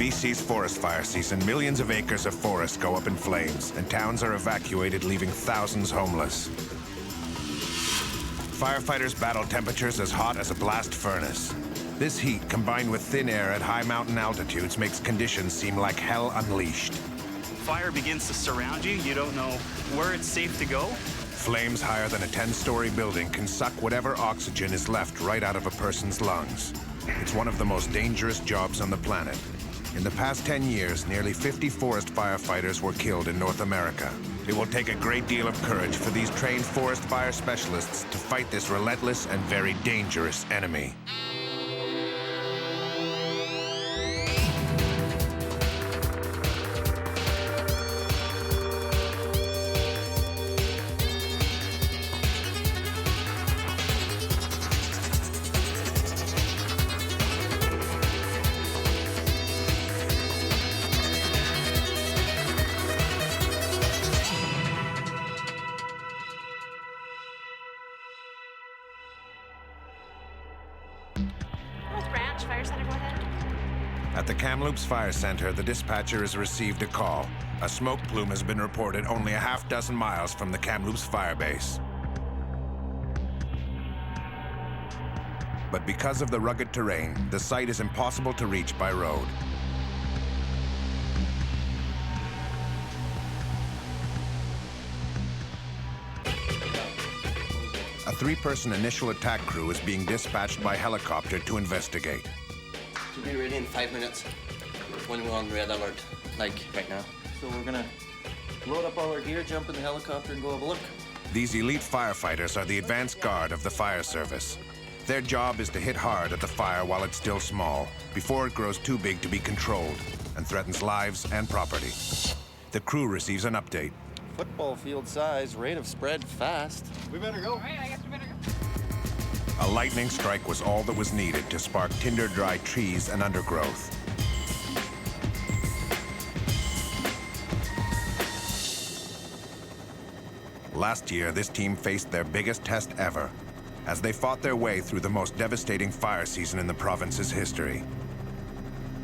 BC's forest fire season, millions of acres of forest go up in flames, and towns are evacuated, leaving thousands homeless. Firefighters battle temperatures as hot as a blast furnace. This heat, combined with thin air at high mountain altitudes, makes conditions seem like hell unleashed. Fire begins to surround you. You don't know where it's safe to go. Flames higher than a 10-story building can suck whatever oxygen is left right out of a person's lungs. It's one of the most dangerous jobs on the planet. In the past 10 years, nearly 50 forest firefighters were killed in North America. It will take a great deal of courage for these trained forest fire specialists to fight this relentless and very dangerous enemy. Fire Center, go ahead. At the Kamloops Fire Center, the dispatcher has received a call. A smoke plume has been reported only a half dozen miles from the Kamloops Fire Base. But because of the rugged terrain, the site is impossible to reach by road. A three-person initial attack crew is being dispatched by helicopter to investigate. We'll be ready in 5 minutes when we're on red alert, like right now. So we're gonna load up all our gear, jump in the helicopter, and go have a look. These elite firefighters are the advanced guard of the fire service. Their job is to hit hard at the fire while it's still small, before it grows too big to be controlled and threatens lives and property. The crew receives an update. Football field size, rate of spread fast. We better go. All right, I guess we better go. A lightning strike was all that was needed to spark tinder-dry trees and undergrowth. Last year, this team faced their biggest test ever as they fought their way through the most devastating fire season in the province's history.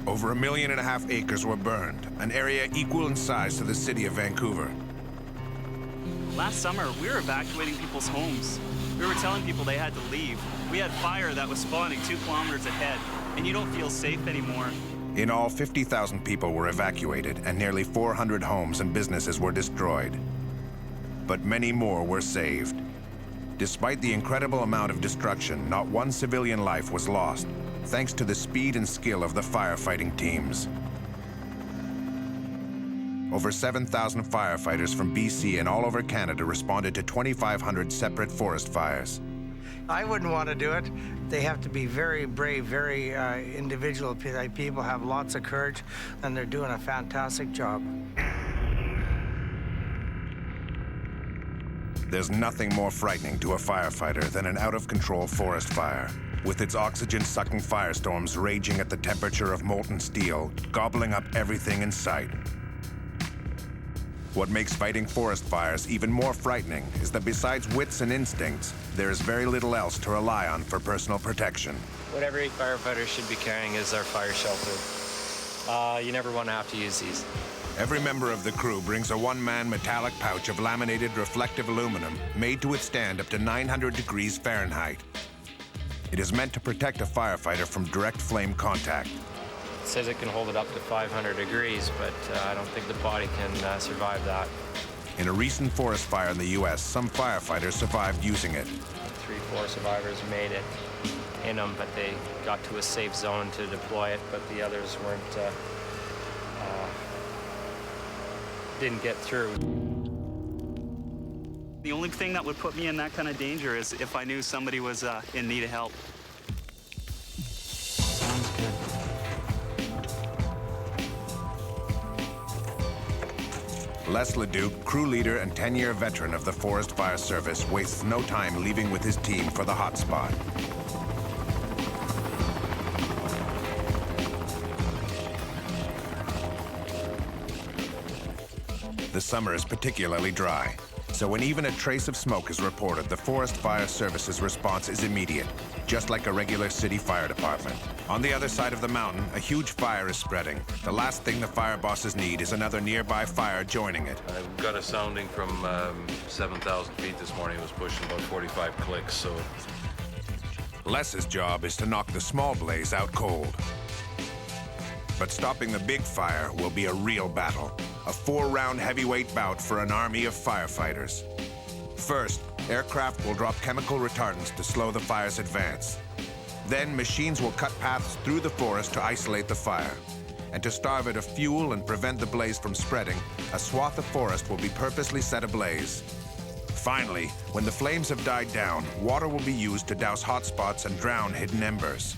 Over 1.5 million acres were burned, an area equal in size to the city of Vancouver. Last summer, we were evacuating people's homes. We were telling people they had to leave. We had fire that was spawning 2 kilometers ahead, and you don't feel safe anymore. In all, 50,000 people were evacuated, and nearly 400 homes and businesses were destroyed. But many more were saved. Despite the incredible amount of destruction, not one civilian life was lost, thanks to the speed and skill of the firefighting teams. Over 7,000 firefighters from BC and all over Canada responded to 2,500 separate forest fires. I wouldn't want to do it. They have to be very brave, very individual. People have lots of courage, and they're doing a fantastic job. There's nothing more frightening to a firefighter than an out-of-control forest fire, with its oxygen-sucking firestorms raging at the temperature of molten steel, gobbling up everything in sight. What makes fighting forest fires even more frightening is that besides wits and instincts, there is very little else to rely on for personal protection. What every firefighter should be carrying is our fire shelter. You never want to have to use these. Every member of the crew brings a one-man metallic pouch of laminated reflective aluminum made to withstand up to 900 degrees Fahrenheit. It is meant to protect a firefighter from direct flame contact. It says it can hold it up to 500 degrees, but I don't think the body can survive that. In a recent forest fire in the U.S., some firefighters survived using it. 3-4 survivors made it in them, but they got to a safe zone to deploy it, but the others didn't get through. The only thing that would put me in that kind of danger is if I knew somebody was in need of help. Les Leduc, crew leader and 10-year veteran of the Forest Fire Service, wastes no time leaving with his team for the hot spot. The summer is particularly dry, So when even a trace of smoke is reported, the Forest Fire Service's response is immediate, just like a regular city fire department. On the other side of the mountain, a huge fire is spreading. The last thing the fire bosses need is another nearby fire joining it. I got a sounding from 7,000 feet this morning. It was pushing about 45 clicks, so... Les's job is to knock the small blaze out cold. But stopping the big fire will be a real battle. A 4-round heavyweight bout for an army of firefighters. First, aircraft will drop chemical retardants to slow the fire's advance. Then machines will cut paths through the forest to isolate the fire. And to starve it of fuel and prevent the blaze from spreading, a swath of forest will be purposely set ablaze. Finally, when the flames have died down, water will be used to douse hot spots and drown hidden embers.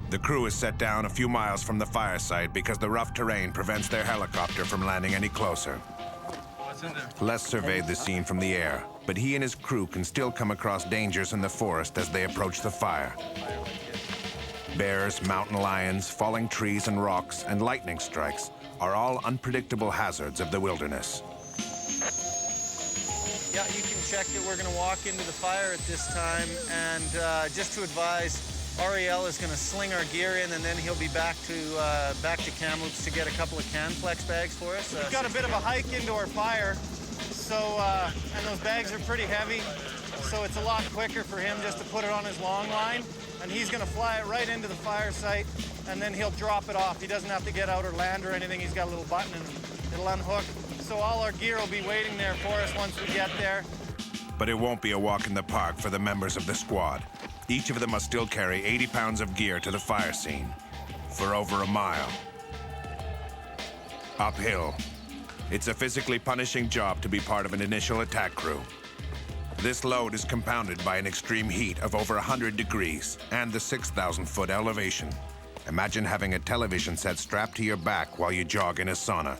The crew is set down a few miles from the fire site because the rough terrain prevents their helicopter from landing any closer. What's in there? Les surveyed the scene from the air, but he and his crew can still come across dangers in the forest as they approach the fire. Bears, mountain lions, falling trees and rocks, and lightning strikes are all unpredictable hazards of the wilderness. Yeah, you can check that we're going to walk into the fire at this time, and just to advise, Ariel is going to sling our gear in, and then he'll be back to Kamloops to get a couple of Canflex bags for us. We've got a bit of a hike into our fire, so and those bags are pretty heavy, so it's a lot quicker for him just to put it on his long line, and he's going to fly it right into the fire site, and then he'll drop it off. He doesn't have to get out or land or anything. He's got a little button, and it'll unhook. So all our gear will be waiting there for us once we get there. But it won't be a walk in the park for the members of the squad. Each of them must still carry 80 pounds of gear to the fire scene for over a mile. Uphill. It's a physically punishing job to be part of an initial attack crew. This load is compounded by an extreme heat of over 100 degrees and the 6,000-foot elevation. Imagine having a television set strapped to your back while you jog in a sauna.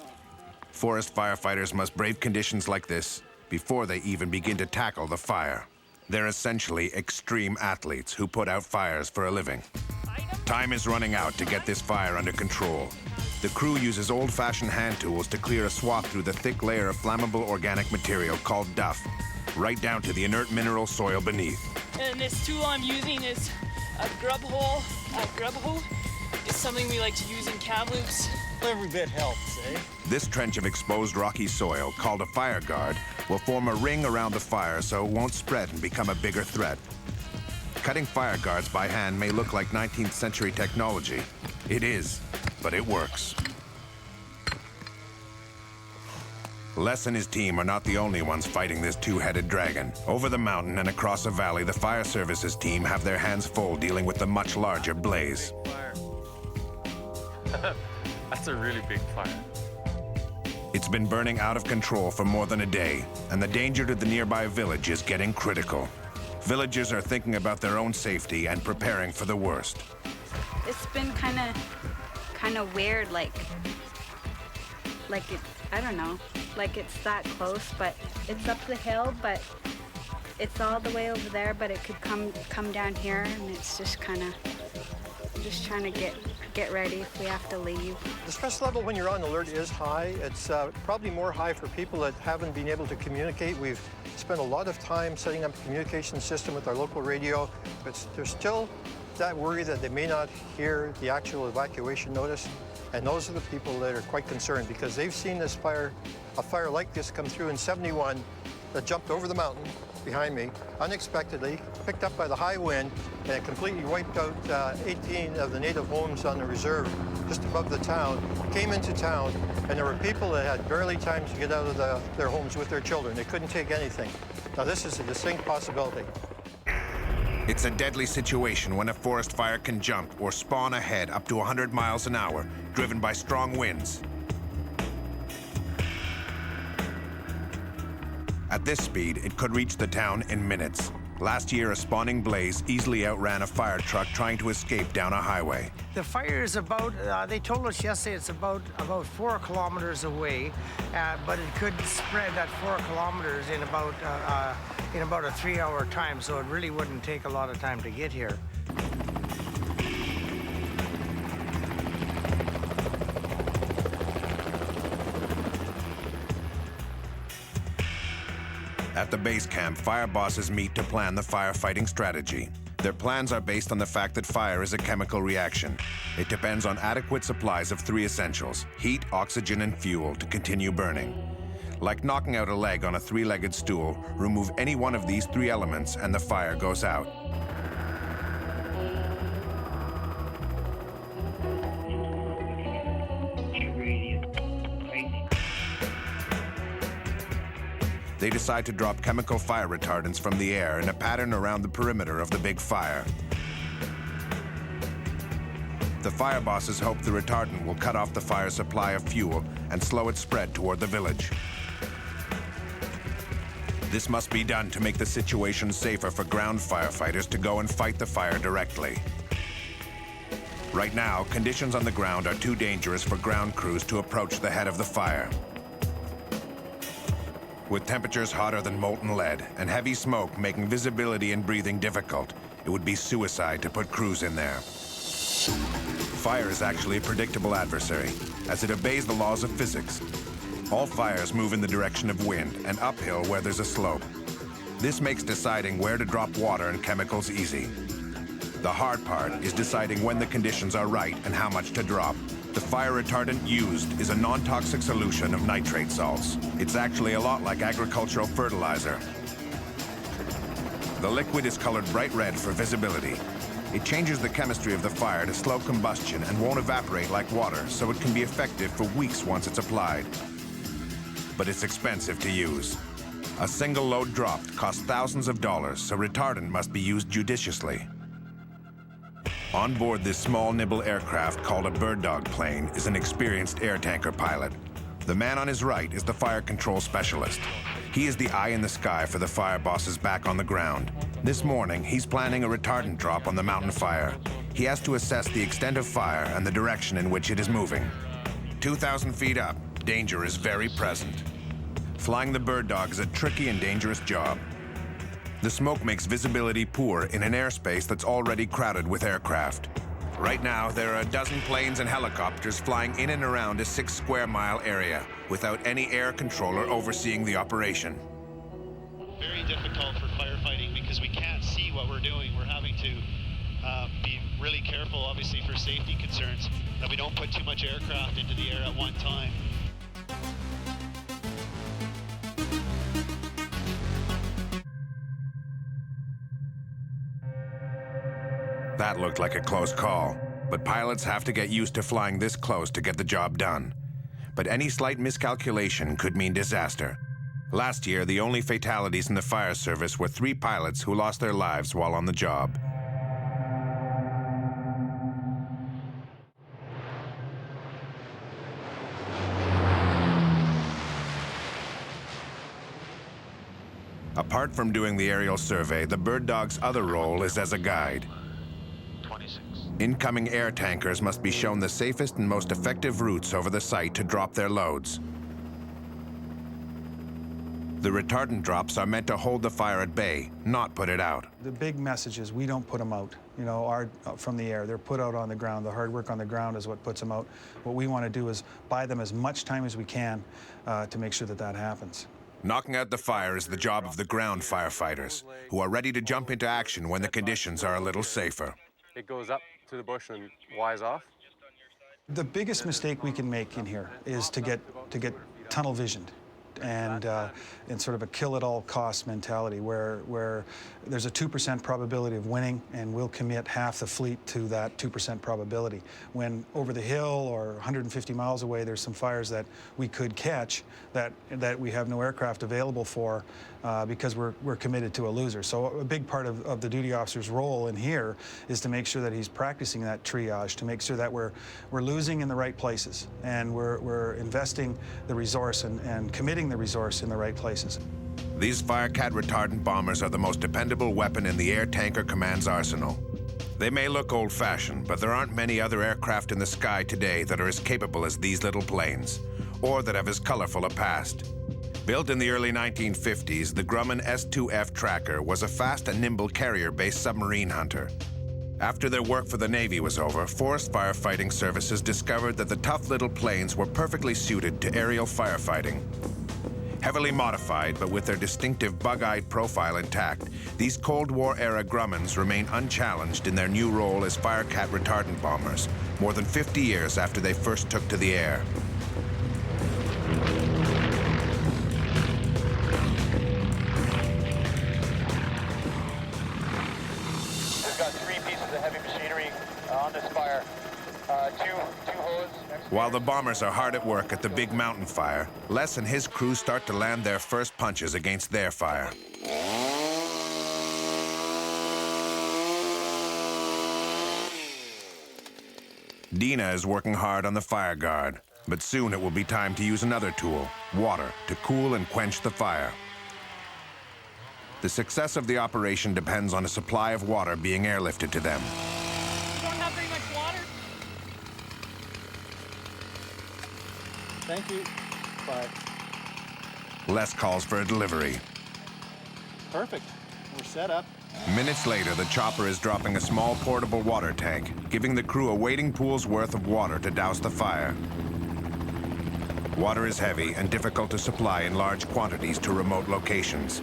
Forest firefighters must brave conditions like this before they even begin to tackle the fire. They're essentially extreme athletes who put out fires for a living. Time is running out to get this fire under control. The crew uses old-fashioned hand tools to clear a swath through the thick layer of flammable organic material called duff, right down to the inert mineral soil beneath. And this tool I'm using is a grub hole. A grub hole is something we like to use in Kamloops. Every bit helps, eh? This trench of exposed rocky soil, called a fire guard, will form a ring around the fire so it won't spread and become a bigger threat. Cutting fire guards by hand may look like 19th century technology. It is, but it works. Les and his team are not the only ones fighting this two-headed dragon. Over the mountain and across a valley, the fire services team have their hands full dealing with the much larger blaze. That's a really big fire. It's been burning out of control for more than a day, and the danger to the nearby village is getting critical. Villagers are thinking about their own safety and preparing for the worst. It's been kind of weird, like it, I don't know, like it's that close, but it's up the hill, but it's all the way over there, but it could come down here, and it's just kind of just trying to get ready if we have to leave. The stress level when you're on alert is high. It's probably more high for people that haven't been able to communicate. We've spent a lot of time setting up a communication system with our local radio, but there's still that worry that they may not hear the actual evacuation notice. And those are the people that are quite concerned because they've seen this fire, a fire like this come through in '71 that jumped over the mountain behind me unexpectedly, picked up by the high wind, and it completely wiped out 18 of the native homes on the reserve just above the town, came into town, and there were people that had barely time to get out of their homes with their children. They couldn't take anything. Now this is a distinct possibility. It's a deadly situation when a forest fire can jump or spawn ahead up to 100 miles an hour, driven by strong winds. At this speed, it could reach the town in minutes. Last year, a spawning blaze easily outran a fire truck trying to escape down a highway. The fire is about, they told us yesterday it's about 4 kilometers away, but it could spread that 4 kilometers in about a 3-hour time, so it really wouldn't take a lot of time to get here. At the base camp, fire bosses meet to plan the firefighting strategy. Their plans are based on the fact that fire is a chemical reaction. It depends on adequate supplies of three essentials: heat, oxygen, and fuel to continue burning. Like knocking out a leg on a three-legged stool, remove any one of these three elements and the fire goes out. They decide to drop chemical fire retardants from the air in a pattern around the perimeter of the big fire. The fire bosses hope the retardant will cut off the fire's supply of fuel and slow its spread toward the village. This must be done to make the situation safer for ground firefighters to go and fight the fire directly. Right now, conditions on the ground are too dangerous for ground crews to approach the head of the fire. With temperatures hotter than molten lead and heavy smoke making visibility and breathing difficult, it would be suicide to put crews in there. Fire is actually a predictable adversary, as it obeys the laws of physics. All fires move in the direction of wind and uphill where there's a slope. This makes deciding where to drop water and chemicals easy. The hard part is deciding when the conditions are right and how much to drop. The fire retardant used is a non-toxic solution of nitrate salts. It's actually a lot like agricultural fertilizer. The liquid is colored bright red for visibility. It changes the chemistry of the fire to slow combustion and won't evaporate like water, so it can be effective for weeks once it's applied. But it's expensive to use. A single load dropped costs thousands of dollars, so retardant must be used judiciously. On board this small nibble aircraft called a bird dog plane is an experienced air tanker pilot. The man on his right is the fire control specialist. He is the eye in the sky for the fire bosses back on the ground. This morning, he's planning a retardant drop on the mountain fire. He has to assess the extent of fire and the direction in which it is moving. 2,000 feet up, danger is very present. Flying the bird dog is a tricky and dangerous job. The smoke makes visibility poor in an airspace that's already crowded with aircraft. Right now, there are a dozen planes and helicopters flying in and around a 6 square mile area without any air controller overseeing the operation. Very difficult for firefighting because we can't see what we're doing. We're having to be really careful, obviously, for safety concerns, that we don't put too much aircraft into the air at one time. That looked like a close call, but pilots have to get used to flying this close to get the job done. But any slight miscalculation could mean disaster. Last year, the only fatalities in the fire service were 3 pilots who lost their lives while on the job. Apart from doing the aerial survey, the bird dog's other role is as a guide. Incoming air tankers must be shown the safest and most effective routes over the site to drop their loads. The retardant drops are meant to hold the fire at bay, not put it out. The big message is we don't put them out, from the air. They're put out on the ground. The hard work on the ground is what puts them out. What we want to do is buy them as much time as we can to make sure that that happens. Knocking out the fire is the job of the ground firefighters, who are ready to jump into action when the conditions are a little safer. It goes up to the bush and wires off. The biggest mistake we can make in here is to get tunnel visioned and sort of a kill-at-all-cost mentality where there's a 2% probability of winning, and we'll commit half the fleet to that 2% probability. When over the hill or 150 miles away, there's some fires that we could catch that we have no aircraft available for because we're committed to a loser. So a big part of the duty officer's role in here is to make sure that he's practicing that triage, to make sure that we're losing in the right places, and we're investing the resource and committing the resource in the right places. These Firecat retardant bombers are the most dependable weapon in the air tanker command's arsenal. They may look old-fashioned, but there aren't many other aircraft in the sky today that are as capable as these little planes, or that have as colorful a past. Built in the early 1950s, the Grumman S-2F Tracker was a fast and nimble carrier-based submarine hunter. After their work for the Navy was over, Forest Firefighting Services discovered that the tough little planes were perfectly suited to aerial firefighting. Heavily modified, but with their distinctive bug-eyed profile intact, these Cold War-era Grummins remain unchallenged in their new role as Firecat retardant bombers, more than 50 years after they first took to the air. We've got 3 pieces of heavy machinery on this fire. Two hose. While the bombers are hard at work at the big mountain fire, Les and his crew start to land their first punches against their fire. Dina is working hard on the fire guard, but soon it will be time to use another tool, water, to cool and quench the fire. The success of the operation depends on a supply of water being airlifted to them. We don't have very much water. Thank you. Bye. Les calls for a delivery. Perfect. We're set up. Minutes later, the chopper is dropping a small portable water tank, giving the crew a wading pool's worth of water to douse the fire. Water is heavy and difficult to supply in large quantities to remote locations.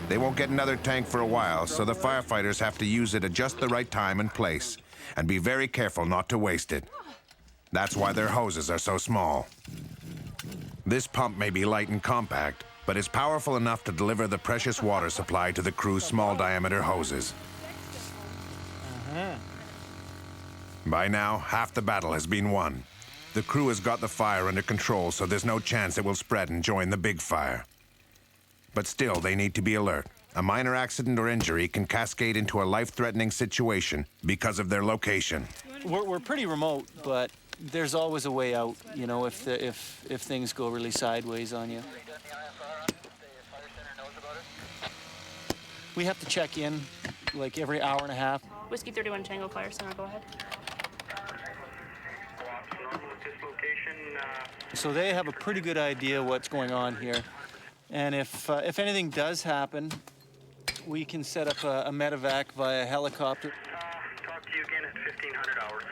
They won't get another tank for a while, so the firefighters have to use it at just the right time and place, and be very careful not to waste it. That's why their hoses are so small. This pump may be light and compact, but is powerful enough to deliver the precious water supply to the crew's small-diameter hoses. By now, half the battle has been won. The crew has got the fire under control, so there's no chance it will spread and join the big fire. But still, they need to be alert. A minor accident or injury can cascade into a life-threatening situation because of their location. We're pretty remote, but there's always a way out, you know, if things go really sideways on you. We have to check in like every hour and a half. Whiskey 31 Tango Fire Center, go ahead. So they have a pretty good idea what's going on here. And if anything does happen, we can set up a medevac via helicopter. Talk to you again at 1500 hours.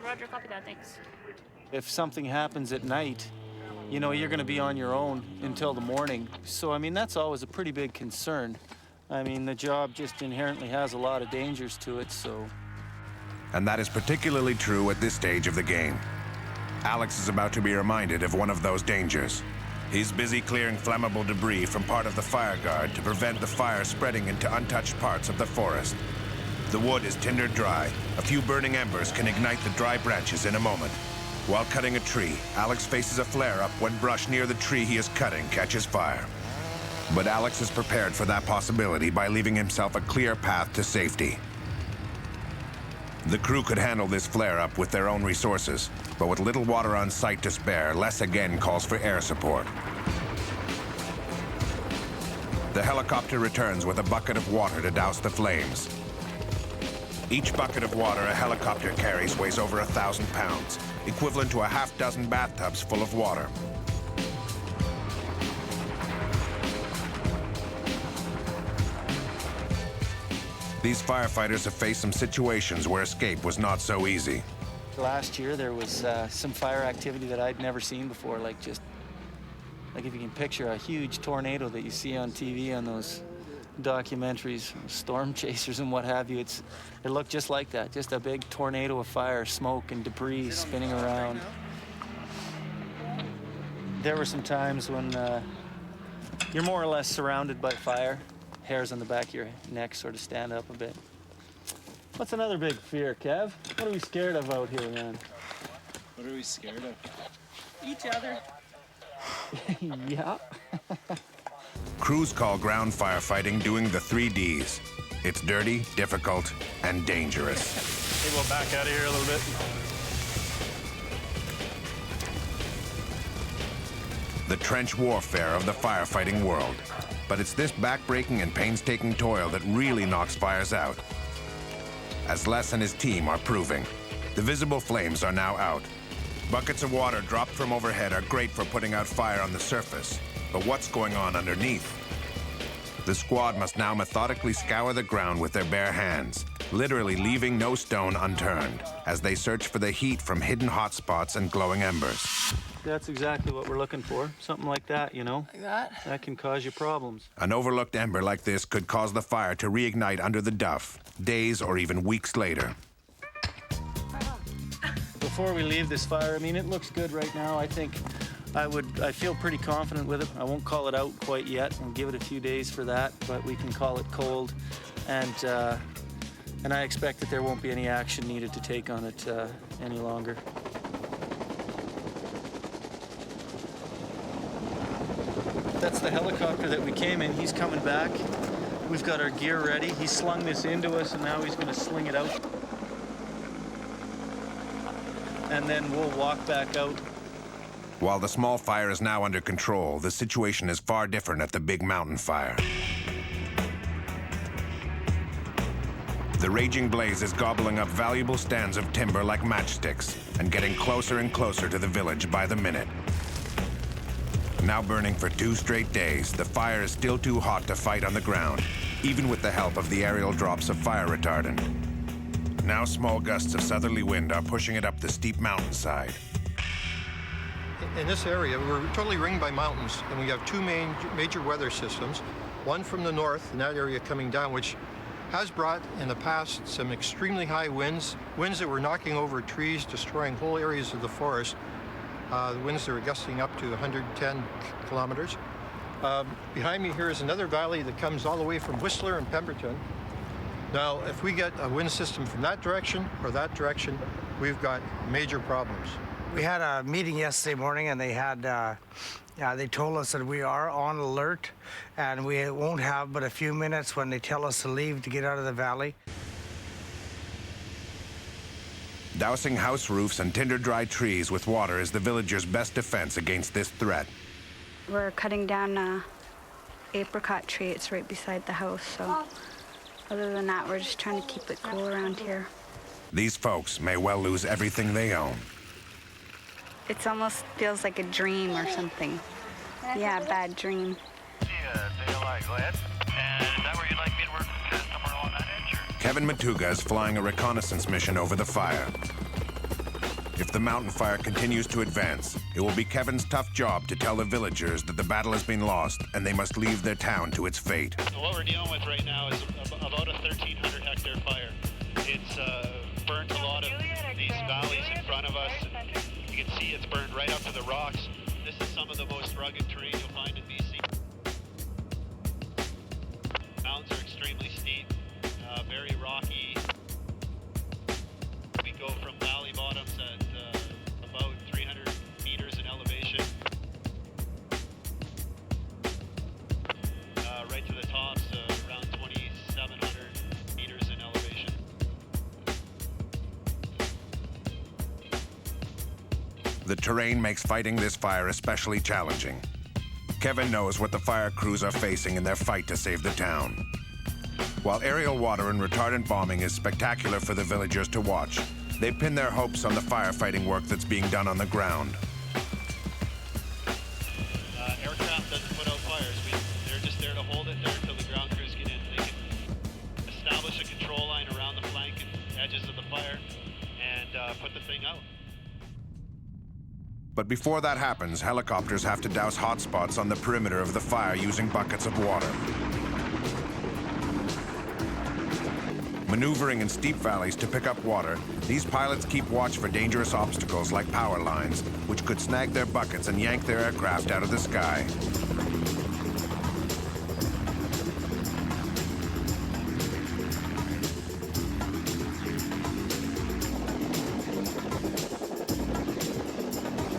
Roger, copy that, thanks. If something happens at night, you know, you're going to be on your own until the morning. So, I mean, that's always a pretty big concern. I mean, the job just inherently has a lot of dangers to it, so... And that is particularly true at this stage of the game. Alex is about to be reminded of one of those dangers. He's busy clearing flammable debris from part of the fire guard to prevent the fire spreading into untouched parts of the forest. The wood is tinder-dry. A few burning embers can ignite the dry branches in a moment. While cutting a tree, Alex faces a flare-up when brush near the tree he is cutting catches fire. But Alex is prepared for that possibility by leaving himself a clear path to safety. The crew could handle this flare-up with their own resources, but with little water on site to spare, Les again calls for air support. The helicopter returns with a bucket of water to douse the flames. Each bucket of water a helicopter carries weighs over 1,000 pounds, equivalent to a half-dozen bathtubs full of water. These firefighters have faced some situations where escape was not so easy. Last year, there was some fire activity that I'd never seen before, like if you can picture a huge tornado that you see on TV on those documentaries, storm chasers and what have you. It looked just like that, just a big tornado of fire, smoke and debris spinning around. There were some times when you're more or less surrounded by fire. Hairs on the back of your neck sort of stand up a bit. What's another big fear, Kev? What are we scared of out here, man? What are we scared of? Each other. Yeah. Crews call ground firefighting doing the 3 Ds. It's dirty, difficult, and dangerous. Maybe we'll back out of here a little bit. The trench warfare of the firefighting world. But it's this back-breaking and painstaking toil that really knocks fires out. As Les and his team are proving, the visible flames are now out. Buckets of water dropped from overhead are great for putting out fire on the surface, but what's going on underneath? The squad must now methodically scour the ground with their bare hands, literally leaving no stone unturned, as they search for the heat from hidden hot spots and glowing embers. That's exactly what we're looking for. Something like that, you know? Like that? That can cause you problems. An overlooked ember like this could cause the fire to reignite under the duff, days or even weeks later. Before we leave this fire, I mean, it looks good right now. I think I feel pretty confident with it. I won't call it out quite yet. We'll give it a few days for that, but we can call it cold. And I expect that there won't be any action needed to take on it any longer. That's the helicopter that we came in. He's coming back. We've got our gear ready. He slung this into us, and now he's going to sling it out. And then we'll walk back out. While the small fire is now under control, the situation is far different at the big mountain fire. The raging blaze is gobbling up valuable stands of timber like matchsticks and getting closer and closer to the village by the minute. Now burning for 2 straight days, the fire is still too hot to fight on the ground, even with the help of the aerial drops of fire retardant. Now small gusts of southerly wind are pushing it up the steep mountainside. In this area, we're totally ringed by mountains, and we have 2 major weather systems. One from the north, in that area coming down, which has brought in the past some extremely high winds that were knocking over trees, destroying whole areas of the forest. The winds that were gusting up to 110 kilometers. Behind me here is another valley that comes all the way from Whistler and Pemberton. Now, if we get a wind system from that direction or that direction, we've got major problems. We had a meeting yesterday morning, and they had they told us that we are on alert, and we won't have but a few minutes when they tell us to leave to get out of the valley. Dousing house roofs and tinder-dry trees with water is the villagers' best defense against this threat. We're cutting down an apricot tree. It's right beside the house, so other than that, we're just trying to keep it cool around here. These folks may well lose everything they own. It almost feels like a dream or something. Yeah, a bad dream. Kevin Matuga is flying a reconnaissance mission over the fire. If the mountain fire continues to advance, it will be Kevin's tough job to tell the villagers that the battle has been lost and they must leave their town to its fate. So what we're dealing with right now is about a 1,300 hectare fire. It's burnt a lot of these valleys in front of us. You can see it's burned right up to the rocks. This is some of the most rugged terrain you'll find in BC. Mountains are extremely steep, very rocky. We go from valley bottoms at about 300 meters in elevation, right to the tops, around 2,700 meters in elevation. The terrain makes fighting this fire especially challenging. Kevin knows what the fire crews are facing in their fight to save the town. While aerial water and retardant bombing is spectacular for the villagers to watch, they pin their hopes on the firefighting work that's being done on the ground. Aircraft doesn't put out fires. They're just there to hold it there until the ground crews get in. They can establish a control line around the flank and edges of the fire and put the thing out. But before that happens, helicopters have to douse hot spots on the perimeter of the fire using buckets of water. Maneuvering in steep valleys to pick up water, these pilots keep watch for dangerous obstacles like power lines, which could snag their buckets and yank their aircraft out of the sky.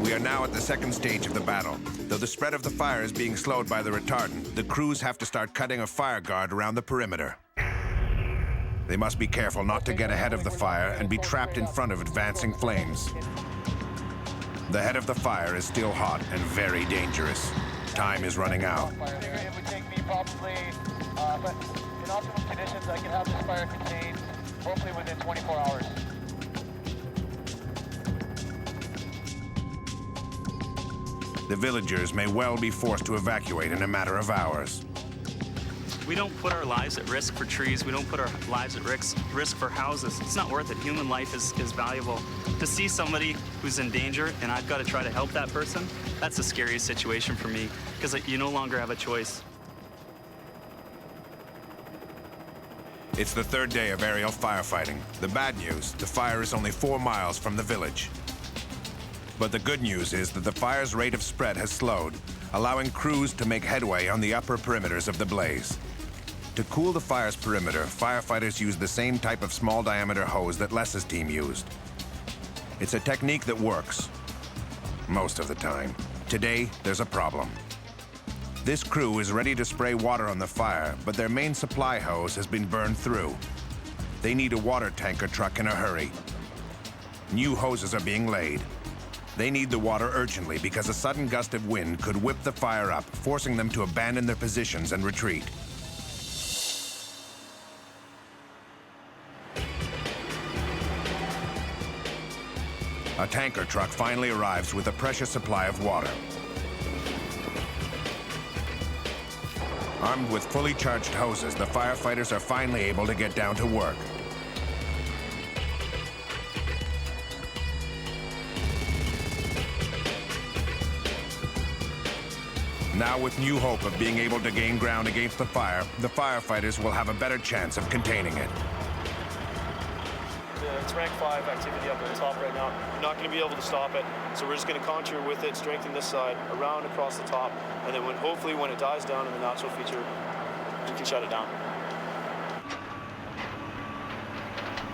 We are now at the second stage of the battle. Though the spread of the fire is being slowed by the retardant, the crews have to start cutting a fire guard around the perimeter. They must be careful not to get ahead of the fire and be trapped in front of advancing flames. The head of the fire is still hot and very dangerous. Time is running out. It would take me probably, but in optimal conditions, I can have this fire contained hopefully within 24 hours. The villagers may well be forced to evacuate in a matter of hours. We don't put our lives at risk for trees. We don't put our lives at risk for houses. It's not worth it. Human life is valuable. To see somebody who's in danger and I've got to try to help that person, that's the scariest situation for me because you no longer have a choice. It's the third day of aerial firefighting. The bad news, the fire is only 4 miles from the village. But the good news is that the fire's rate of spread has slowed, allowing crews to make headway on the upper perimeters of the blaze. To cool the fire's perimeter, firefighters use the same type of small diameter hose that Les's team used. It's a technique that works most of the time. Today, there's a problem. This crew is ready to spray water on the fire, but their main supply hose has been burned through. They need a water tanker truck in a hurry. New hoses are being laid. They need the water urgently because a sudden gust of wind could whip the fire up, forcing them to abandon their positions and retreat. A tanker truck finally arrives with a precious supply of water. Armed with fully charged hoses, the firefighters are finally able to get down to work. Now, with new hope of being able to gain ground against the fire, the firefighters will have a better chance of containing it. It's rank 5 activity up at the top right now. We're not going to be able to stop it, so we're just going to contour with it, strengthen this side, around across the top, and then hopefully when it dies down in the natural feature, we can shut it down.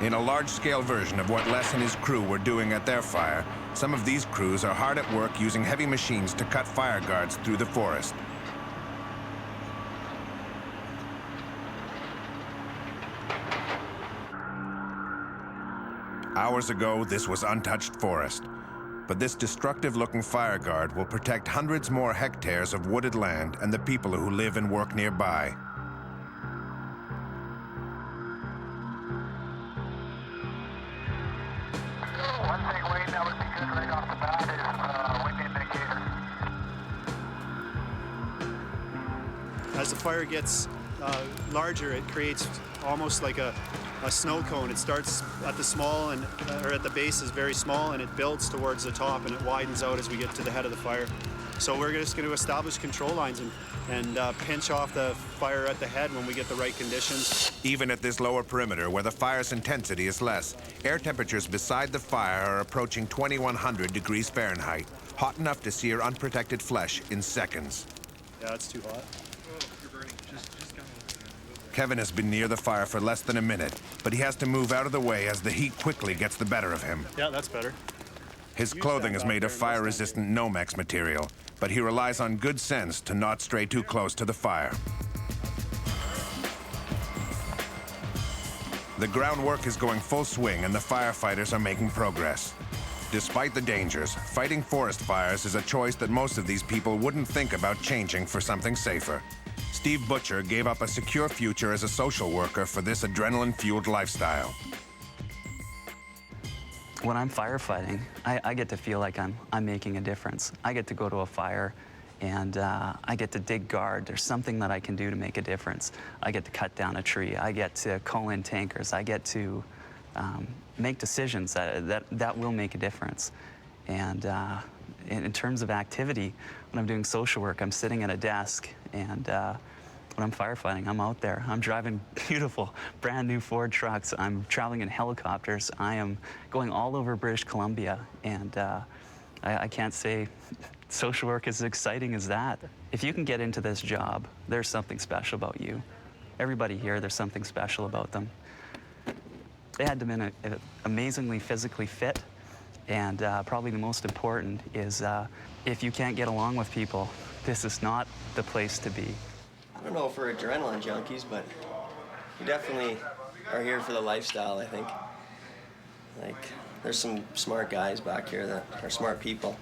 In a large-scale version of what Les and his crew were doing at their fire, some of these crews are hard at work using heavy machines to cut fire guards through the forest. Hours ago, this was untouched forest. But this destructive-looking fire guard will protect hundreds more hectares of wooded land and the people who live and work nearby. One thing Wayne that would be good right off the bat is wind indicator. As the fire gets larger, it creates almost like a snow cone. It starts at the small or at the base is very small, and it builds towards the top, and it widens out as we get to the head of the fire. So we're just going to establish control lines and pinch off the fire at the head when we get the right conditions. Even at this lower perimeter, where the fire's intensity is less, air temperatures beside the fire are approaching 2100 degrees Fahrenheit, hot enough to sear unprotected flesh in seconds. Yeah, it's too hot. Kevin has been near the fire for less than a minute, but he has to move out of the way as the heat quickly gets the better of him. Yeah, that's better. His clothing is made of fire-resistant Nomex material, but he relies on good sense to not stray too close to the fire. The groundwork is going full swing and the firefighters are making progress. Despite the dangers, fighting forest fires is a choice that most of these people wouldn't think about changing for something safer. Steve Butcher gave up a secure future as a social worker for this adrenaline-fueled lifestyle. When I'm firefighting, I get to feel like I'm making a difference. I get to go to a fire and I get to dig guard. There's something that I can do to make a difference. I get to cut down a tree. I get to call in tankers. I get to make decisions that will make a difference. And in terms of activity, when I'm doing social work, I'm sitting at a desk, and when I'm firefighting, I'm out there. I'm driving beautiful, brand new Ford trucks. I'm traveling in helicopters. I am going all over British Columbia, and I can't say social work is as exciting as that. If you can get into this job, there's something special about you. Everybody here, there's something special about them. They had to be amazingly physically fit, and probably the most important is if you can't get along with people, this is not the place to be. I don't know if we're adrenaline junkies, but we definitely are here for the lifestyle, I think. Like, there's some smart guys back here that are smart people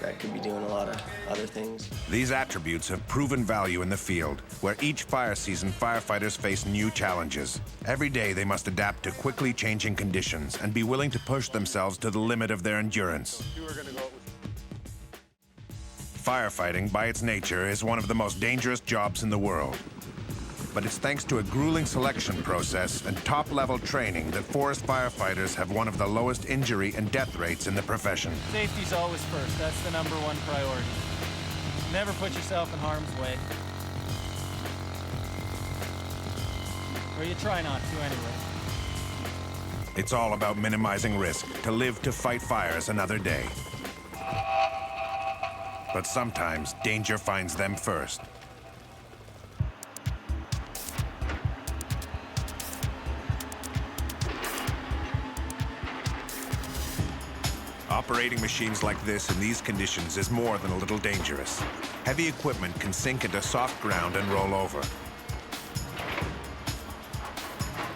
that could be doing a lot of other things. These attributes have proven value in the field, where each fire season firefighters face new challenges. Every day they must adapt to quickly changing conditions and be willing to push themselves to the limit of their endurance. Firefighting, by its nature, is one of the most dangerous jobs in the world. But it's thanks to a grueling selection process and top-level training that forest firefighters have one of the lowest injury and death rates in the profession. Safety's always first. That's the #1 priority. Never put yourself in harm's way. Or you try not to anyway. It's all about minimizing risk to live to fight fires another day. But sometimes danger finds them first. Operating machines like this in these conditions is more than a little dangerous. Heavy equipment can sink into soft ground and roll over.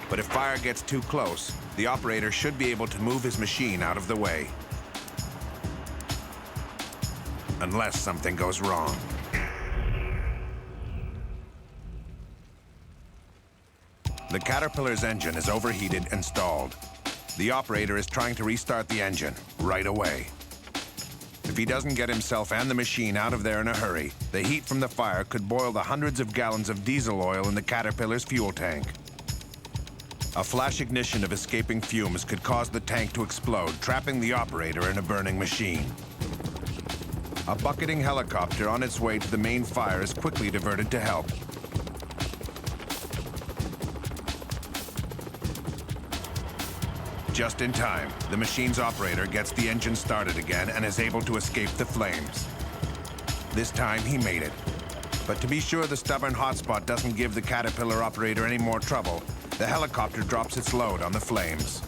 But if fire gets too close, the operator should be able to move his machine out of the way. Unless something goes wrong. The Caterpillar's engine is overheated and stalled. The operator is trying to restart the engine right away. If he doesn't get himself and the machine out of there in a hurry, the heat from the fire could boil the hundreds of gallons of diesel oil in the Caterpillar's fuel tank. A flash ignition of escaping fumes could cause the tank to explode, trapping the operator in a burning machine. A bucketing helicopter on its way to the main fire is quickly diverted to help. Just in time, the machine's operator gets the engine started again and is able to escape the flames. This time, he made it. But to be sure the stubborn hotspot doesn't give the Caterpillar operator any more trouble, the helicopter drops its load on the flames.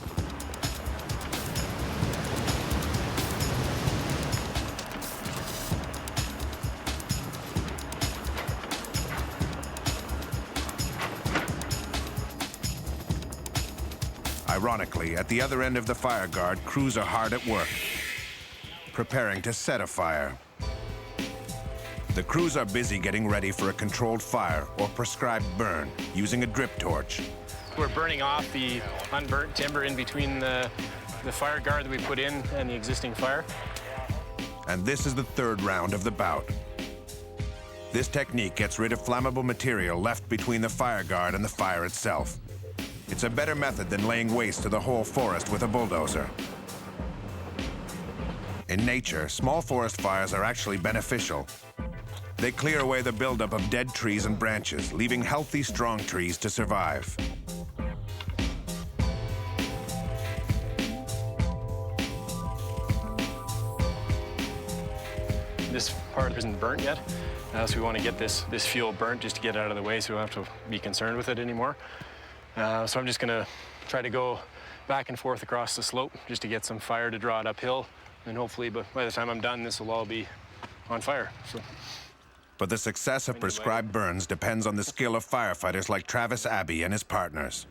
Ironically, at the other end of the fire guard, crews are hard at work, preparing to set a fire. The crews are busy getting ready for a controlled fire or prescribed burn using a drip torch. We're burning off the unburnt timber in between the fire guard that we put in and the existing fire. And this is the third round of the bout. This technique gets rid of flammable material left between the fire guard and the fire itself. It's a better method than laying waste to the whole forest with a bulldozer. In nature, small forest fires are actually beneficial. They clear away the buildup of dead trees and branches, leaving healthy, strong trees to survive. This part isn't burnt yet, so we want to get this fuel burnt just to get it out of the way so we don't have to be concerned with it anymore. So I'm just going to try to go back and forth across the slope just to get some fire to draw it uphill. And hopefully by the time I'm done, this will all be on fire. So. But the success of prescribed burns depends on the skill of firefighters like Travis Abbey and his partners.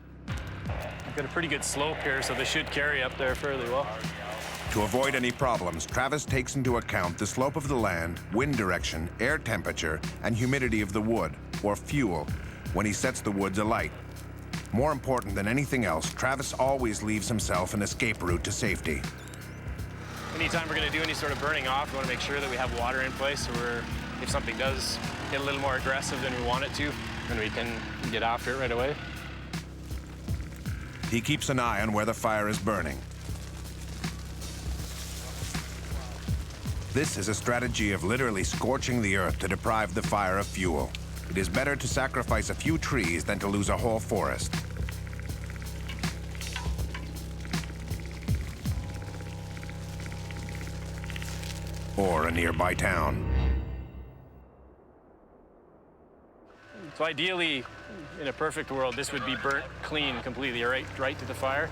I've got a pretty good slope here, so this should carry up there fairly well. To avoid any problems, Travis takes into account the slope of the land, wind direction, air temperature, and humidity of the wood, or fuel, when he sets the woods alight. More important than anything else, Travis always leaves himself an escape route to safety. Anytime we're going to do any sort of burning off, we want to make sure that we have water in place so if something does get a little more aggressive than we want it to, then we can get after it right away. He keeps an eye on where the fire is burning. This is a strategy of literally scorching the earth to deprive the fire of fuel. It is better to sacrifice a few trees than to lose a whole forest. Or a nearby town. So ideally, in a perfect world, this would be burnt clean completely, right to the fire.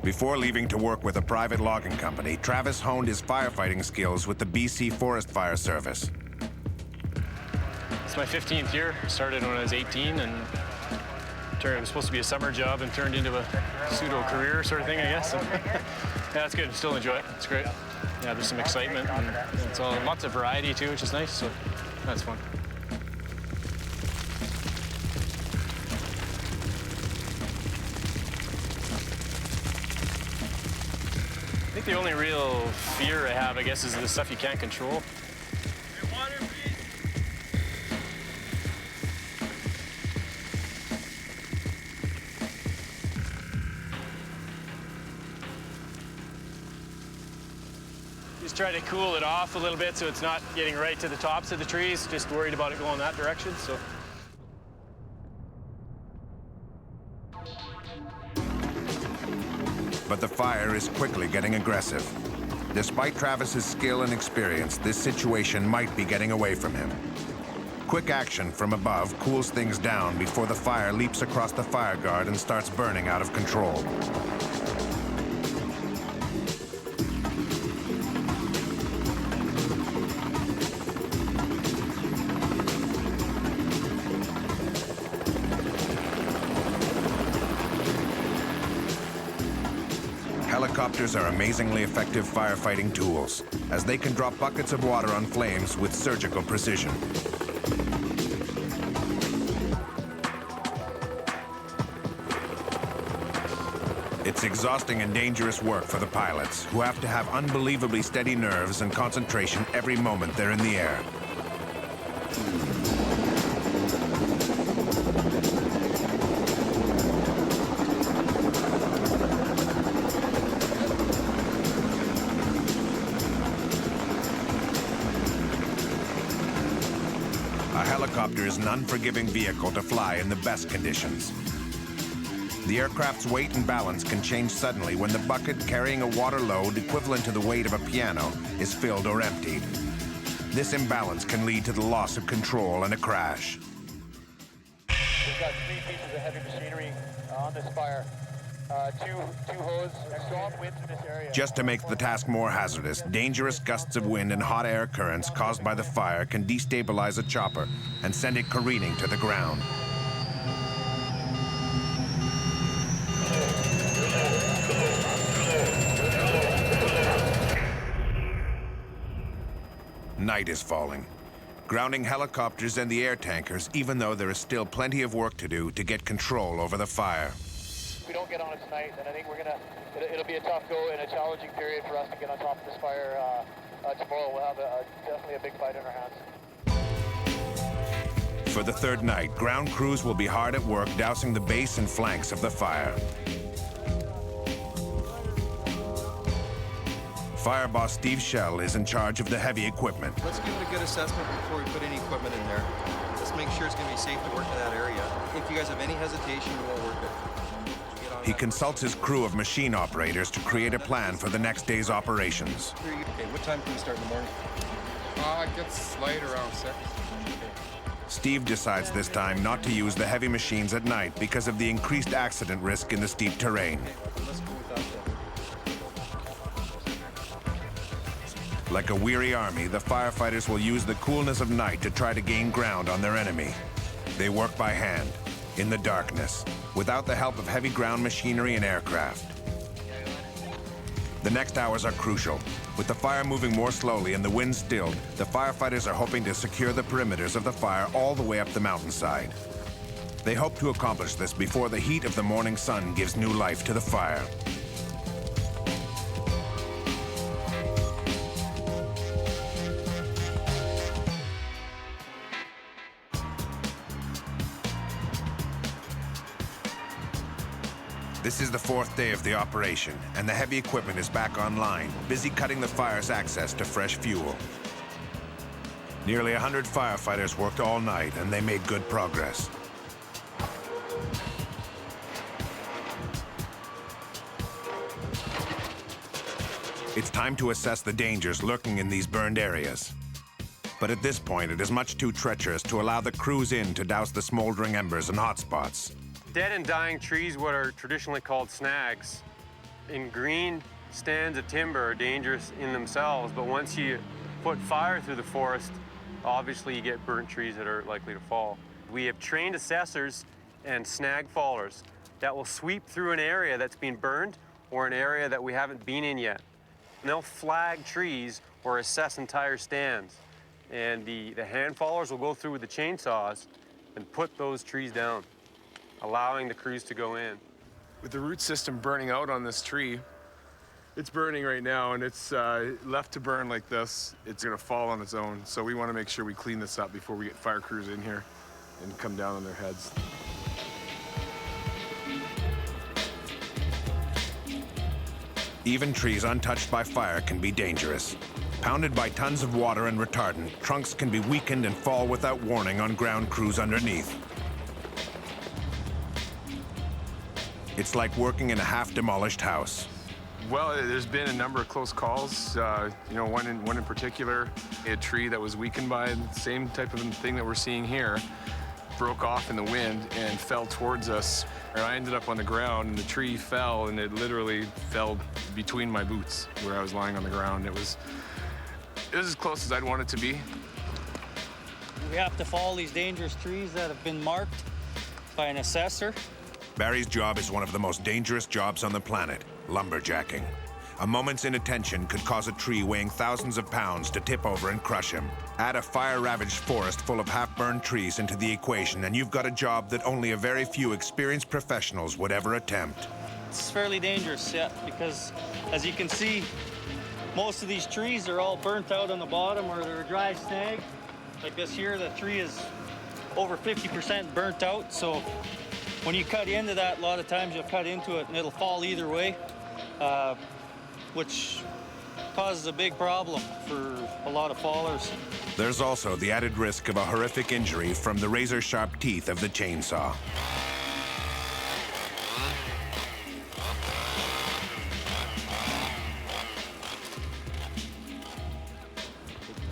Before leaving to work with a private logging company, Travis honed his firefighting skills with the BC Forest Fire Service. It's my 15th year. I started when I was 18, and it was supposed to be a summer job and turned into a pseudo-career sort of thing, I guess. Yeah, it's good. Still enjoy it. It's great. Yeah, there's some excitement, and it's lots of variety too, which is nice, so that's fun. I think the only real fear I have, I guess, is the stuff you can't control. try to cool it off a little bit so it's not getting right to the tops of the trees. Just worried about it going that direction, so. But the fire is quickly getting aggressive. Despite Travis's skill and experience, this situation might be getting away from him. Quick action from above cools things down before the fire leaps across the fire guard and starts burning out of control. Helicopters are amazingly effective firefighting tools, as they can drop buckets of water on flames with surgical precision. It's exhausting and dangerous work for the pilots, who have to have unbelievably steady nerves and concentration every moment they're in the air. A helicopter is an unforgiving vehicle to fly in the best conditions. The aircraft's weight and balance can change suddenly when the bucket carrying a water load equivalent to the weight of a piano is filled or emptied. This imbalance can lead to the loss of control and a crash. We've got 3 pieces of heavy machinery on this fire. Two hoses, strong winds in this area. Just to make the task more hazardous, dangerous gusts of wind and hot air currents caused by the fire can destabilize a chopper and send it careening to the ground. Night is falling, grounding helicopters and the air tankers, even though there is still plenty of work to do to get control over the fire. If we don't get on it tonight, then I think it'll be a tough go and a challenging period for us to get on top of this fire. Tomorrow we'll have definitely a big fight in our hands. For the third night, ground crews will be hard at work dousing the base and flanks of the fire. Fire boss Steve Shell is in charge of the heavy equipment. Let's give it a good assessment before we put any equipment in there. Let's make sure it's going to be safe to work in that area. If you guys have any hesitation, we won't work it. He consults his crew of machine operators to create a plan for the next day's operations. Okay, what time can we start in the morning? It gets light around 6. Steve decides this time not to use the heavy machines at night because of the increased accident risk in the steep terrain. Let's go with that then. Like a weary army, the firefighters will use the coolness of night to try to gain ground on their enemy. They work by hand, in the darkness, without the help of heavy ground machinery and aircraft. The next hours are crucial. With the fire moving more slowly and the wind stilled, the firefighters are hoping to secure the perimeters of the fire all the way up the mountainside. They hope to accomplish this before the heat of the morning sun gives new life to the fire. This is the 4th day of the operation, and the heavy equipment is back online, busy cutting the fire's access to fresh fuel. Nearly 100 firefighters worked all night, and they made good progress. It's time to assess the dangers lurking in these burned areas. But at this point, it is much too treacherous to allow the crews in to douse the smoldering embers and hot spots. Dead and dying trees, what are traditionally called snags, in green stands of timber are dangerous in themselves, but once you put fire through the forest, obviously you get burnt trees that are likely to fall. We have trained assessors and snag fallers that will sweep through an area that's been burned or an area that we haven't been in yet. And they'll flag trees or assess entire stands. And the hand fallers will go through with the chainsaws and put those trees down, allowing the crews to go in. With the root system burning out on this tree, it's burning right now, and it's left to burn like this, it's gonna fall on its own. So we wanna make sure we clean this up before we get fire crews in here and come down on their heads. Even trees untouched by fire can be dangerous. Pounded by tons of water and retardant, trunks can be weakened and fall without warning on ground crews underneath. It's like working in a half-demolished house. Well, there's been a number of close calls. You know, one in particular, a tree that was weakened by the same type of thing that we're seeing here, broke off in the wind and fell towards us. And I ended up on the ground, and the tree fell, and it literally fell between my boots where I was lying on the ground. It was as close as I'd want it to be. We have to follow these dangerous trees that have been marked by an assessor. Barry's job is one of the most dangerous jobs on the planet, lumberjacking. A moment's inattention could cause a tree weighing thousands of pounds to tip over and crush him. Add a fire-ravaged forest full of half-burned trees into the equation, and you've got a job that only a very few experienced professionals would ever attempt. It's fairly dangerous, yeah, because as you can see, most of these trees are all burnt out on the bottom, or they're a dry snag. Like this here, the tree is over 50% burnt out, so when you cut into that, a lot of times you'll cut into it and it'll fall either way, which causes a big problem for a lot of fallers. There's also the added risk of a horrific injury from the razor-sharp teeth of the chainsaw.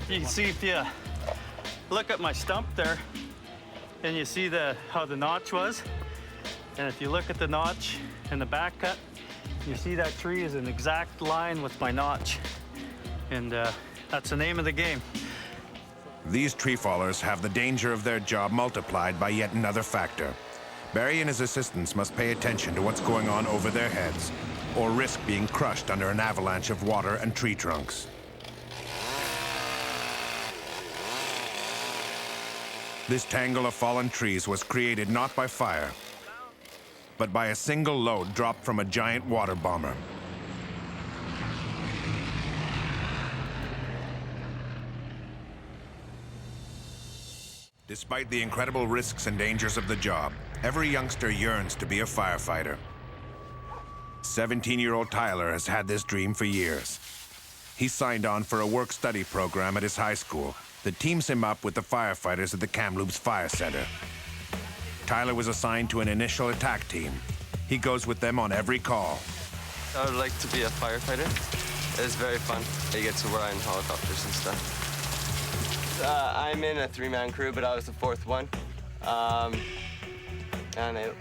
You can see if you look at my stump there, and you see how the notch was. And if you look at the notch and the back cut, you see that tree is an exact line with my notch. And that's the name of the game. These tree fallers have the danger of their job multiplied by yet another factor. Barry and his assistants must pay attention to what's going on over their heads, or risk being crushed under an avalanche of water and tree trunks. This tangle of fallen trees was created not by fire, but by a single load dropped from a giant water bomber. Despite the incredible risks and dangers of the job, every youngster yearns to be a firefighter. 17-year-old Tyler has had this dream for years. He signed on for a work-study program at his high school that teams him up with the firefighters at the Kamloops Fire Center. Tyler was assigned to an initial attack team. He goes with them on every call. I would like to be a firefighter. It's very fun. You get to ride in helicopters and stuff. I'm in a three-man crew, but I was the fourth one. And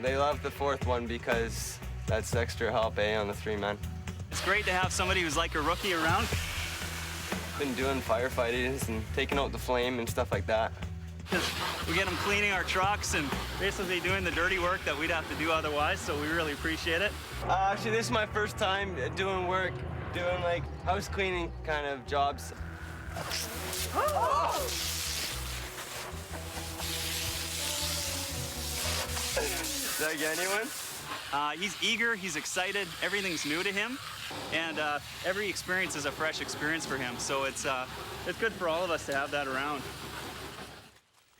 they love the fourth one because that's extra help, on the three-man. It's great to have somebody who's like a rookie around. Been doing firefighting and taking out the flame and stuff like that. We get them cleaning our trucks and basically doing the dirty work that we'd have to do otherwise, so we really appreciate it. Actually, this is my first time doing like house cleaning kind of jobs. Did I get anyone? He's eager, he's excited, everything's new to him, and every experience is a fresh experience for him, so it's good for all of us to have that around.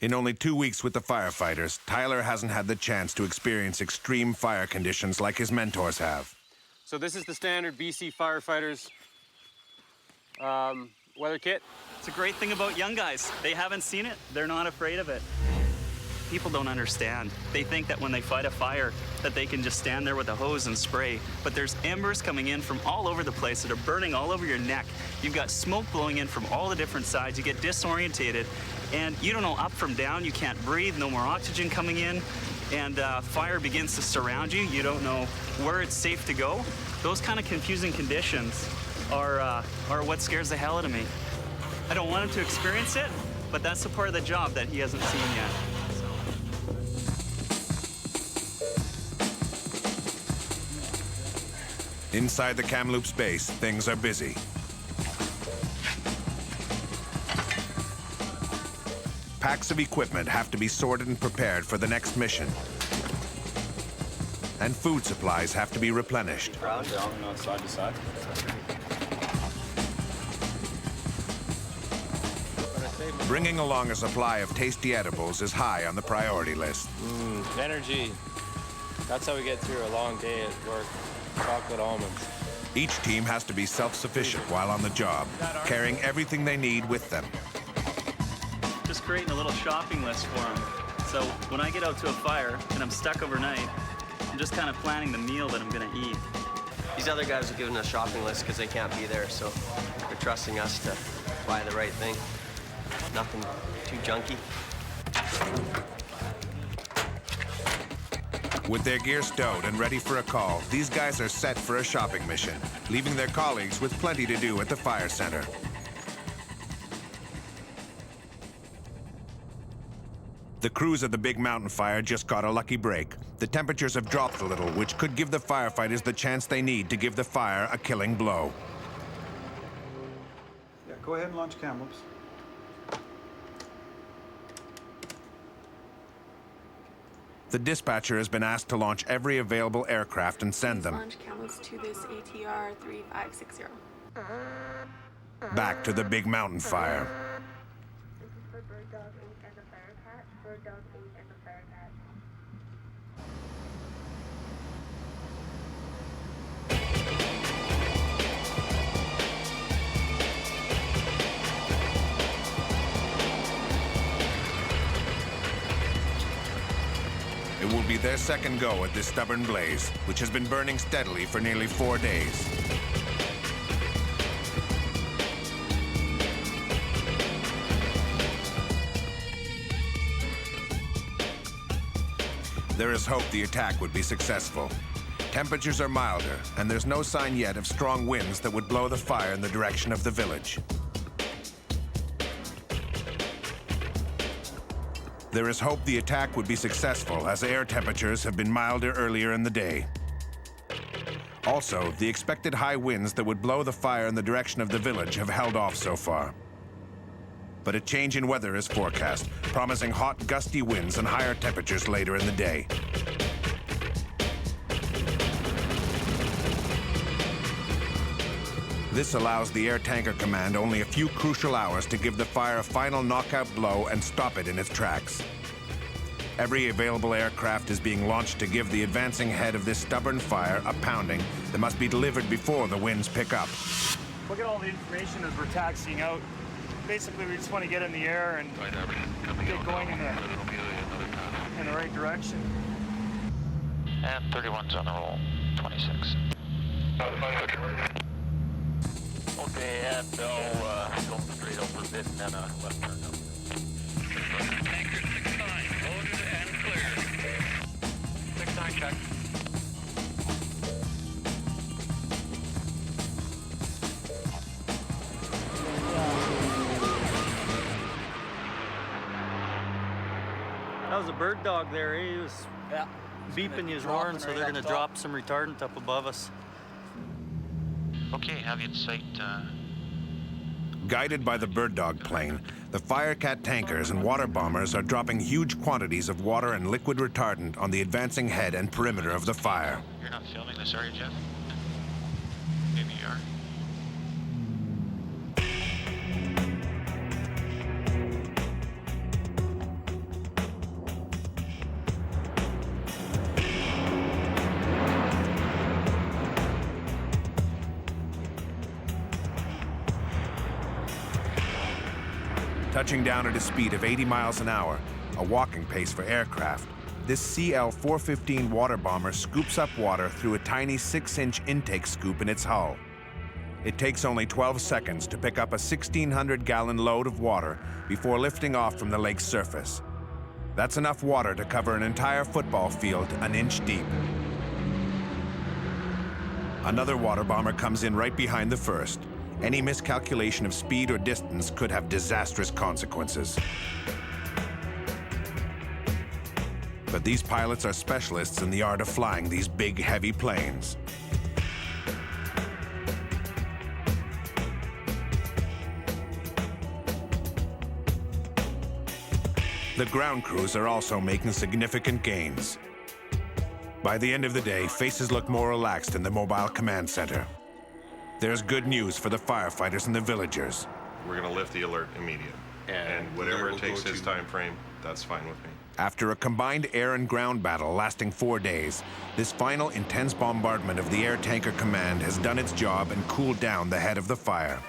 In only 2 weeks with the firefighters, Tyler hasn't had the chance to experience extreme fire conditions like his mentors have. So this is the standard BC Firefighters weather kit. It's a great thing about young guys. They haven't seen it, they're not afraid of it. People don't understand. They think that when they fight a fire, that they can just stand there with a hose and spray. But there's embers coming in from all over the place that are burning all over your neck. You've got smoke blowing in from all the different sides. You get disorientated, and you don't know up from down. You can't breathe, no more oxygen coming in, and fire begins to surround you. You don't know where it's safe to go. Those kind of confusing conditions are what scares the hell out of me. I don't want him to experience it, but that's the part of the job that he hasn't seen yet. Inside the Kamloops base, things are busy. Packs of equipment have to be sorted and prepared for the next mission. And food supplies have to be replenished. Down, side to side. Bringing along a supply of tasty edibles is high on the priority list. Energy. That's how we get through a long day at work. Chocolate almonds. Each team has to be self-sufficient while on the job, carrying everything they need with them. Just creating a little shopping list for them. So when I get out to a fire and I'm stuck overnight, I'm just kind of planning the meal that I'm gonna eat. These other guys are giving us a shopping list because they can't be there, so they're trusting us to buy the right thing. Nothing too junky. With their gear stowed and ready for a call, these guys are set for a shopping mission, leaving their colleagues with plenty to do at the fire center. The crews of the big mountain fire just got a lucky break. The temperatures have dropped a little, which could give the firefighters the chance they need to give the fire a killing blow. Yeah, go ahead and launch Kamloops. The dispatcher has been asked to launch every available aircraft and send them Launch Kamloops to this ATR 3560. back to the big mountain fire. This is for Bird Dog 8 and the Firecat. Bird Dog 8 and the Firecat. It will be their second go at this stubborn blaze, which has been burning steadily for nearly 4 days. There is hope the attack would be successful. Temperatures are milder, and there's no sign yet of strong winds that would blow the fire in the direction of the village. There is hope the attack would be successful, as air temperatures have been milder earlier in the day. Also, the expected high winds that would blow the fire in the direction of the village have held off so far. But a change in weather is forecast, promising hot, gusty winds and higher temperatures later in the day. This allows the Air Tanker Command only a few crucial hours to give the fire a final knockout blow and stop it in its tracks. Every available aircraft is being launched to give the advancing head of this stubborn fire a pounding that must be delivered before the winds pick up. Look at all the information as we're taxiing out. Basically, we just want to get in the air and get going in the right direction. And 31's on the roll, 26. Okay, and go straight over a bit and then a left turn up. Tanker 6-9, loaded and clear. 6-9, check. That was a bird dog there. He was beeping his horn, so they're going to drop some retardant up above us. Okay, have you in sight? Guided by the bird dog plane, the Firecat tankers and water bombers are dropping huge quantities of water and liquid retardant on the advancing head and perimeter of the fire. You're not filming this, are you, Jeff? Maybe you are. Touching down at a speed of 80 miles an hour, a walking pace for aircraft, this CL-415 water bomber scoops up water through a tiny 6-inch intake scoop in its hull. It takes only 12 seconds to pick up a 1,600-gallon load of water before lifting off from the lake's surface. That's enough water to cover an entire football field an inch deep. Another water bomber comes in right behind the first. Any miscalculation of speed or distance could have disastrous consequences. But these pilots are specialists in the art of flying these big, heavy planes. The ground crews are also making significant gains. By the end of the day, faces look more relaxed in the mobile command center. There's good news for the firefighters and the villagers. We're going to lift the alert immediate. And whatever it takes his time frame, that's fine with me. After a combined air and ground battle lasting 4 days, this final intense bombardment of the Air Tanker Command has done its job and cooled down the head of the fire.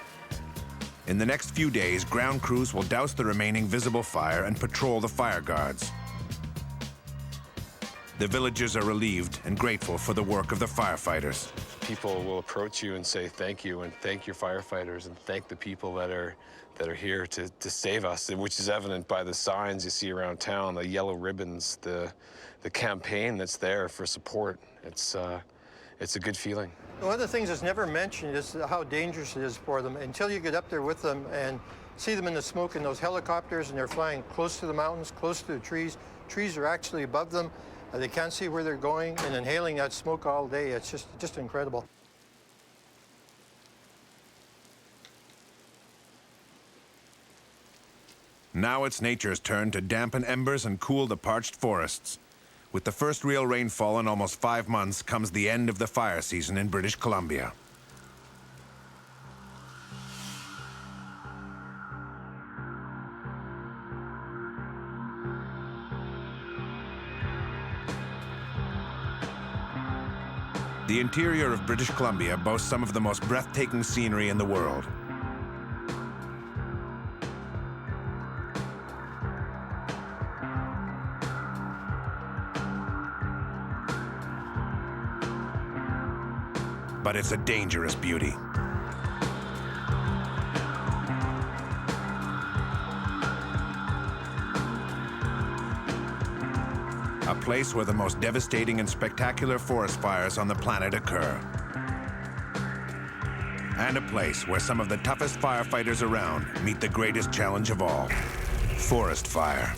In the next few days, ground crews will douse the remaining visible fire and patrol the fire guards. The villagers are relieved and grateful for the work of the firefighters. People will approach you and say thank you and thank your firefighters and thank the people that are here to save us, which is evident by the signs you see around town, the yellow ribbons, the campaign that's there for support. It's a good feeling. One of the things that's never mentioned is how dangerous it is for them until you get up there with them and see them in the smoke in those helicopters, and they're flying close to the mountains, close to the trees. Trees are actually above them. They can't see where they're going, and inhaling that smoke all day, it's just incredible. Now it's nature's turn to dampen embers and cool the parched forests. With the first real rainfall in almost 5 months comes the end of the fire season in British Columbia. The interior of British Columbia boasts some of the most breathtaking scenery in the world. But it's a dangerous beauty. A place where the most devastating and spectacular forest fires on the planet occur. And a place where some of the toughest firefighters around meet the greatest challenge of all: forest fire.